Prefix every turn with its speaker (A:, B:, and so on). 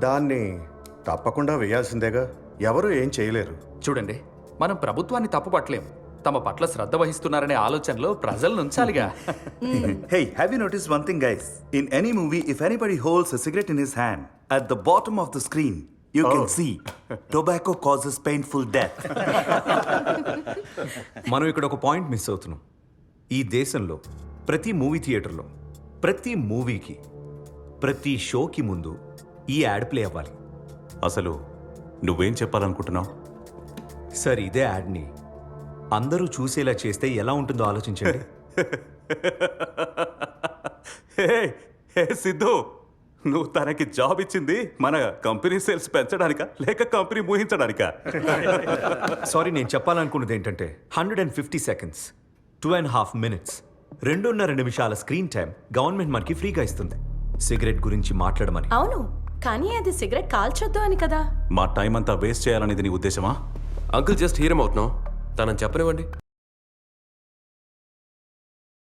A: దాన్ని తప్పకుండా వేయాల్సిందేగా. ఎవరు ఏం చేయలేరు.
B: చూడండి, మనం ప్రభుత్వాన్ని తప్పుపట్టలేం. తమ పట్ల శ్రద్ధ వహిస్తున్నారనే ఆలోచనలో ప్రజలను ఉంచాలిగా.
C: Hey, have you noticed one thing, guys? In any movie, if anybody holds a cigarette in his hand, at the bottom of the screen, you can see tobacco causes painful death.
D: మనం ఇక్కడ ఒక point miss అవుతున్నాం. ఈ దేశంలో ప్రతి movie థియేటర్లో ప్రతి మూవీకి ప్రతి షోకి ముందు ఈ యాడ్ ప్లే అవ్వాలి.
E: అసలు నువ్వేం చెప్పాలనుకుంటున్నావు?
D: సార్, ఇదే యాడ్ని అందరూ చూసేలా చేస్తే ఎలా ఉంటుందో ఆలోచించండి.
E: హే సిద్ధు, నువ్వు తనకి జాబ్ ఇచ్చింది మన కంపెనీ సేల్స్ పెంచడానికా లేక కంపెనీ మూహించడానికా?
D: సారీ, నేను చెప్పాలనుకున్నది ఏంటంటే 150 seconds, 2.5 minutes, 2.5 నిమిషాల స్క్రీన్ టైం గవర్నమెంట్ మనకి ఫ్రీగా ఇస్తుంది సిగరెట్ గురించి మాట్లాడమని.
F: అవును, కానీ అది సిగరెట్ కాల్చొద్దు అని కదా.
E: మా టైం అంతా వేస్ట్ చేయాలనేది నీ ఉద్దేశమా?
G: అంకుల్ జస్ట్ హీరం అవుతున్నావు, తనని చెప్పనివ్వండి.